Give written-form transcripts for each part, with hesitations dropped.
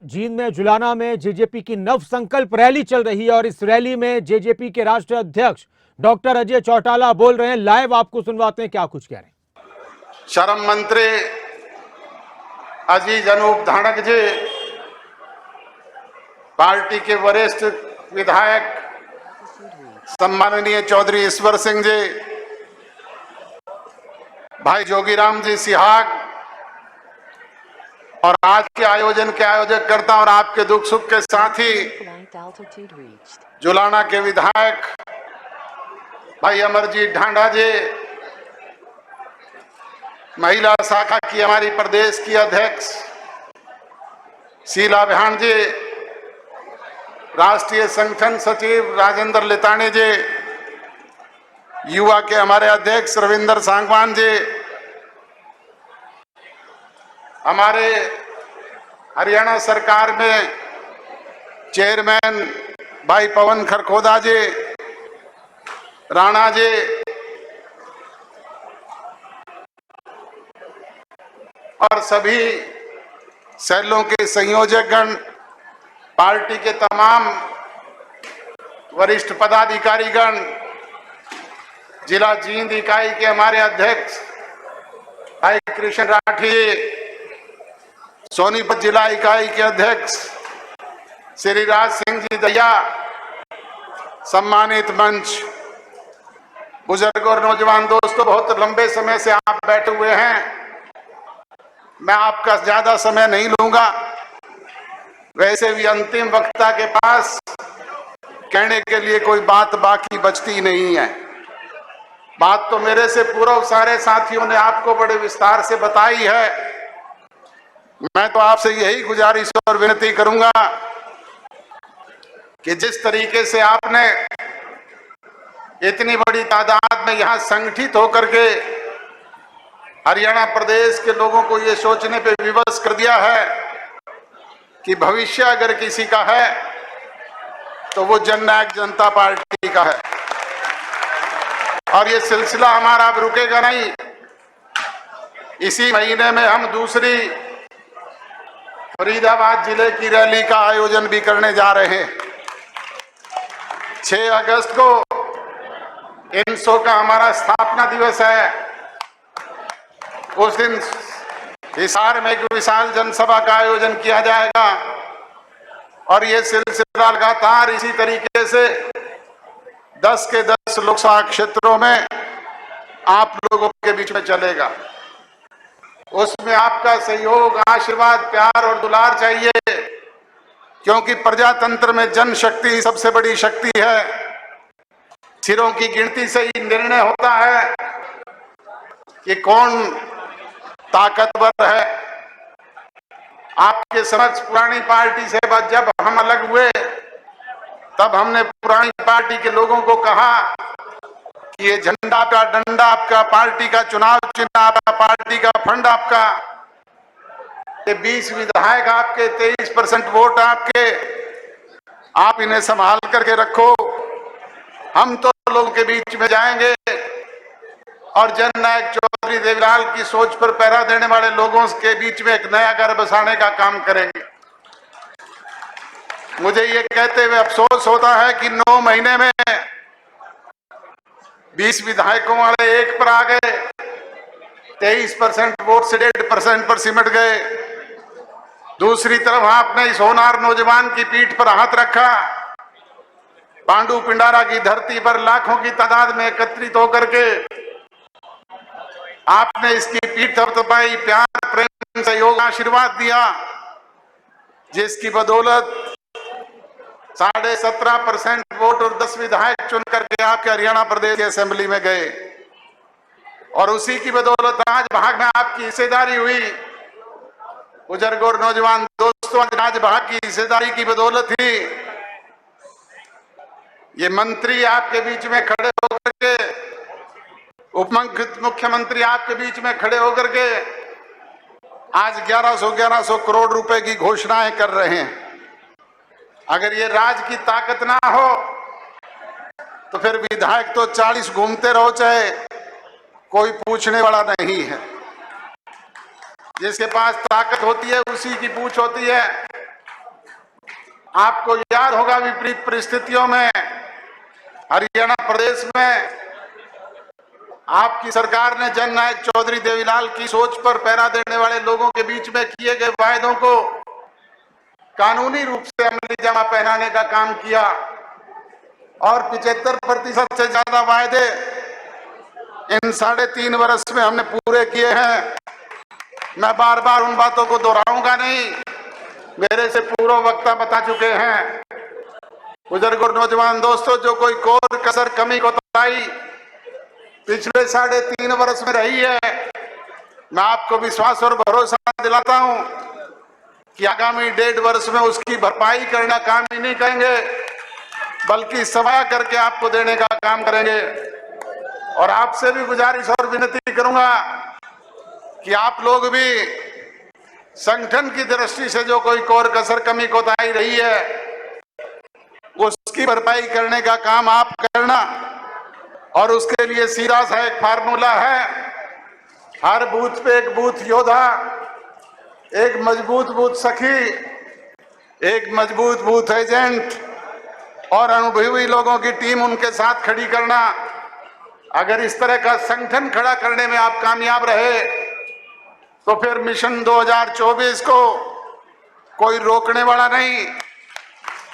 जींद में जुलाना में जेजेपी की नव संकल्प रैली चल रही है और इस रैली में जेजेपी के राष्ट्रीय अध्यक्ष डॉक्टर अजय चौटाला बोल रहे हैं। लाइव आपको सुनवाते हैं क्या कुछ कह रहे हैं। श्रम मंत्री अजीज अनूप धानक जी, पार्टी के वरिष्ठ विधायक सम्माननीय चौधरी ईश्वर सिंह जी, भाई जोगीराम जी सिहाग और आज के आयोजन के आयोजककर्ता और आपके दुख सुख के साथी जुलाना के विधायक भाई अमरजीत ढांडा जी, महिला शाखा की हमारी प्रदेश की अध्यक्ष शीला बहन जी, राष्ट्रीय संगठन सचिव राजेंद्र लितानी जी, युवा के हमारे अध्यक्ष रविंदर सांगवान जी, हमारे हरियाणा सरकार में चेयरमैन भाई पवन खरखोदा जी, राणा जी और सभी सेलों के संयोजकगण, पार्टी के तमाम वरिष्ठ पदाधिकारीगण, जिला जींद इकाई के हमारे अध्यक्ष भाई कृष्ण राठी जी, सोनीपत जिला इकाई के अध्यक्ष श्री राज सिंह जी दया, सम्मानित मंच, बुजुर्ग और नौजवान दोस्तों, बहुत लंबे समय से आप बैठे हुए हैं। मैं आपका ज्यादा समय नहीं लूंगा। वैसे भी अंतिम वक्ता के पास कहने के लिए कोई बात बाकी बचती नहीं है। बात तो मेरे से पूर्व सारे साथियों ने आपको बड़े विस्तार से बताई है। मैं तो आपसे यही गुजारिश और विनती करूंगा कि जिस तरीके से आपने इतनी बड़ी तादाद में यहां संगठित होकर के हरियाणा प्रदेश के लोगों को ये सोचने पे विवश कर दिया है कि भविष्य अगर किसी का है तो वो जननायक जनता पार्टी का है, और ये सिलसिला हमारा अब रुकेगा नहीं। इसी महीने में हम दूसरी फरीदाबाद जिले की रैली का आयोजन भी करने जा रहे हैं। 6 अगस्त को इनसो का हमारा स्थापना दिवस है। उस दिन हिसार में एक विशाल जनसभा का आयोजन किया जाएगा और ये सिलसिला लगातार इसी तरीके से 10 के 10 लोकसभा क्षेत्रों में आप लोगों के बीच में चलेगा। उसमें आपका सहयोग, आशीर्वाद, प्यार और दुलार चाहिए, क्योंकि प्रजातंत्र में जनशक्ति सबसे बड़ी शक्ति है। सिरों की गिनती से ही निर्णय होता है कि कौन ताकतवर है। आपके समक्ष पुरानी पार्टी से जब हम अलग हुए तब हमने पुरानी पार्टी के लोगों को कहा कि ये झंडा का डंडा आपका, पार्टी का चुनाव चिन्ह आपका, पार्टी का फंड आपका, ये 20 विधायक आपके, 23% वोट आपके, आप इन्हें संभाल करके रखो। हम तो लोगों के बीच में जाएंगे और जननायक चौधरी देवीलाल की सोच पर पहरा देने वाले लोगों के बीच में एक नया घर बसाने का काम करेंगे। मुझे ये कहते हुए अफसोस होता है कि 9 महीने में 20 विधायकों वाले एक पर आ गए, 23% वोट से 1.5% पर सिमट गए। दूसरी तरफ आपने इस होनहार नौजवान की पीठ पर हाथ रखा। पांडु पिंडारा की धरती पर लाखों की तादाद में एकत्रित होकर के आपने इसकी पीठ थपथपाई, प्यार, प्रेम, सहयोग, आशीर्वाद दिया, जिसकी बदौलत 17.5% वोट और 10 विधायक चुन करके आपके हरियाणा प्रदेश की असेंबली में गए। और उसी की बदौलत आज भाग में आपकी हिस्सेदारी हुई। बुजुर्ग और नौजवान दोस्तों, आज भाग की हिस्सेदारी की बदौलत ही ये मंत्री आपके बीच में खड़े होकर के, उप मुख्यमंत्री आपके बीच में खड़े होकर के आज 1100 करोड़ रुपए की घोषणाएं कर रहे हैं। अगर ये राज की ताकत ना हो तो फिर विधायक तो 40 घूमते रहो, चाहे कोई पूछने वाला नहीं है। जिसके पास ताकत होती है उसी की पूछ होती है। आपको याद होगा विपरीत परिस्थितियों में हरियाणा प्रदेश में आपकी सरकार ने जननायक चौधरी देवीलाल की सोच पर पहरा देने वाले लोगों के बीच में किए गए वायदों को कानूनी रूप से अमली जमा पहनाने का काम किया और 75% से ज्यादा वायदे इन 3.5 वर्ष में हमने पूरे किए हैं। मैं बार बार उन बातों को दोहराऊंगा नहीं, मेरे से पूर्व वक्ता बता चुके हैं। बुजुर्ग और नौजवान दोस्तों, जो कोई कोर कसर कमी कोताही पिछले 3.5 वर्ष में रही है, मैं आपको विश्वास और भरोसा दिलाता हूं कि आगामी 1.5 वर्ष में उसकी भरपाई करना काम ही नहीं करेंगे, बल्कि सवाया करके आपको देने का काम करेंगे। और आपसे भी गुजारिश और विनती करूंगा कि आप लोग भी संगठन की दृष्टि से जो कोई कोर कसर कमी कोताही रही है, उसकी भरपाई करने का काम आप करना। और उसके लिए सीधा सा एक फार्मूला है, हर बूथ पे एक बूथ योद्धा, एक मजबूत बूथ सखी, एक मजबूत बूथ एजेंट और अनुभवी लोगों की टीम उनके साथ खड़ी करना। अगर इस तरह का संगठन खड़ा करने में आप कामयाब रहे तो फिर मिशन 2024 को कोई रोकने वाला नहीं।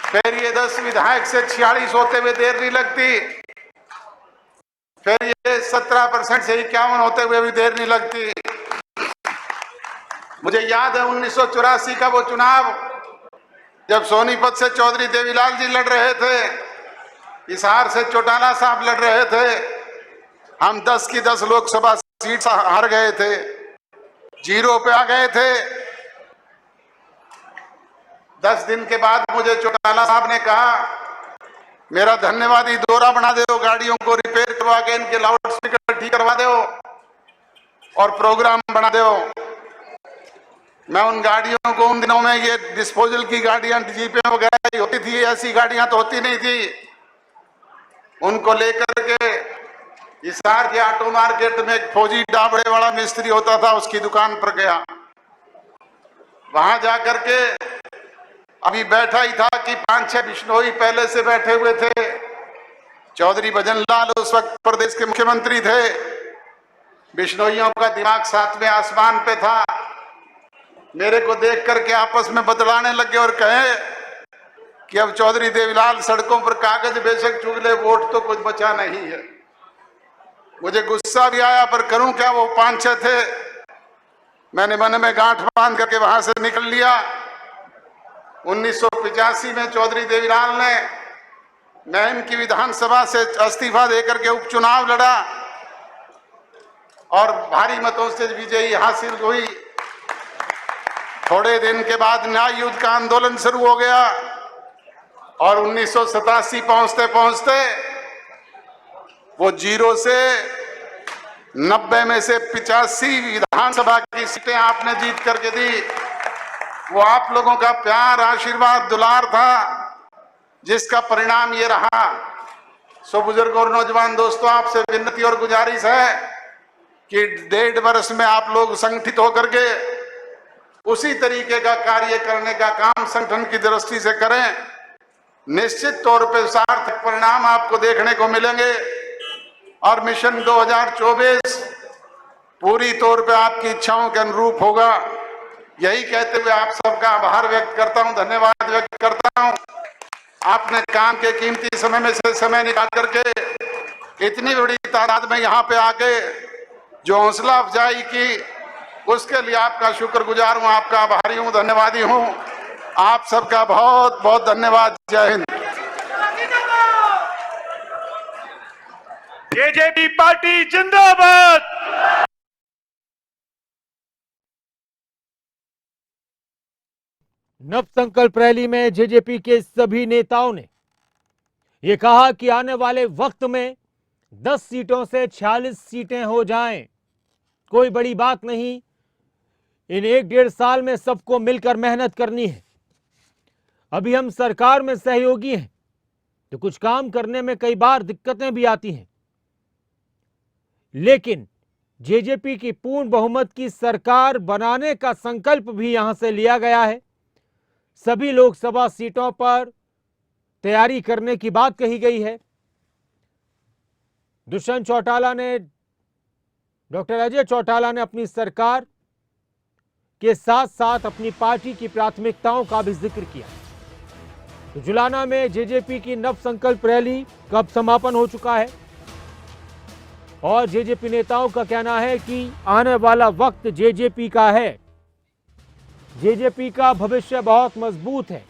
फिर ये 10 विधायक से 46 होते हुए देर नहीं लगती, फिर ये 17% से 51 होते हुए भी देर नहीं लगती। मुझे याद है 1984 का वो चुनाव, जब सोनीपत से चौधरी देवीलाल जी लड़ रहे थे, हिसार से चौटाला साहब लड़ रहे थे, हम 10 की 10 लोकसभा सीट हार गए थे, 0 पे आ गए थे। 10 दिन के बाद मुझे चौटाला साहब ने कहा, मेरा धन्यवादी दौरा बना दो, गाड़ियों को रिपेयर करवा के इनके लाउड स्पीकर ठीक करवा दो और प्रोग्राम बना दो। मैं उन गाड़ियों को, उन दिनों में ये डिस्पोजल की गाड़ियां जीपें वगैरह होती थी, ऐसी गाड़ियां तो होती नहीं थी, उनको लेकर के हिसार के ऑटो मार्केट में एक फौजी डाबड़े वाला मिस्त्री होता था, उसकी दुकान पर गया। वहां जाकर के अभी बैठा ही था कि 5-6 बिश्नोई पहले से बैठे हुए थे। चौधरी भजनलाल उस वक्त प्रदेश के मुख्यमंत्री थे। बिश्नोइयों का दिमाग 7वें आसमान पे था। मेरे को देख करके आपस में बदलाने लगे और कहे कि अब चौधरी देवीलाल सड़कों पर कागज बेशक चुग ले, वोट तो कुछ बचा नहीं है। मुझे गुस्सा भी आया, पर करूं क्या, वो 5-6 थे। मैंने मन में गांठ बांध करके वहां से निकल लिया। 1985 में चौधरी देवीलाल ने मैन की विधानसभा से इस्तीफा देकर के उपचुनाव लड़ा और भारी मतों से विजयी हासिल हुई। थोड़े दिन के बाद न्याय युद्ध का आंदोलन शुरू हो गया और 1987 पहुंचते पहुंचते वो 0 से 90 में से 85 विधानसभा की सीटें आपने जीत करके दी। वो आप लोगों का प्यार, आशीर्वाद, दुलार था, जिसका परिणाम ये रहा। सो बुजुर्ग और नौजवान दोस्तों, आपसे विनती और गुजारिश है कि 1.5 वर्ष में आप लोग संगठित होकर के उसी तरीके का कार्य करने का काम संगठन की दृष्टि से करें। निश्चित तौर पे सार्थक परिणाम आपको देखने को मिलेंगे और मिशन 2024 पूरी तौर पे आपकी इच्छाओं के अनुरूप होगा। यही कहते हुए आप सबका आभार व्यक्त करता हूं, धन्यवाद व्यक्त करता हूं। आपने काम के कीमती समय में से समय निकाल करके इतनी बड़ी तादाद में यहाँ पे आके जो हौसला अफजाई की, उसके लिए आपका शुक्रगुजार हूं, आपका आभारी हूं, धन्यवादी हूं। आप सबका बहुत बहुत धन्यवाद। जय हिंद। जेजेपी पार्टी जिंदाबाद। नव संकल्प रैली में जेजेपी के सभी नेताओं ने यह कहा कि आने वाले वक्त में 10 सीटों से 46 सीटें हो जाएं, कोई बड़ी बात नहीं। इन 1-1.5 साल में सबको मिलकर मेहनत करनी है। अभी हम सरकार में सहयोगी हैं तो कुछ काम करने में कई बार दिक्कतें भी आती हैं, लेकिन जेजेपी की पूर्ण बहुमत की सरकार बनाने का संकल्प भी यहां से लिया गया है। सभी लोकसभा सीटों पर तैयारी करने की बात कही गई है। दुष्यंत चौटाला ने, डॉक्टर अजय चौटाला ने अपनी सरकार के साथ साथ अपनी पार्टी की प्राथमिकताओं का भी जिक्र किया। तो जुलाना में जेजेपी की नव संकल्प रैली कब समापन हो चुका है और जेजेपी नेताओं का कहना है कि आने वाला वक्त जेजेपी का है। जेजेपी का भविष्य बहुत मजबूत है।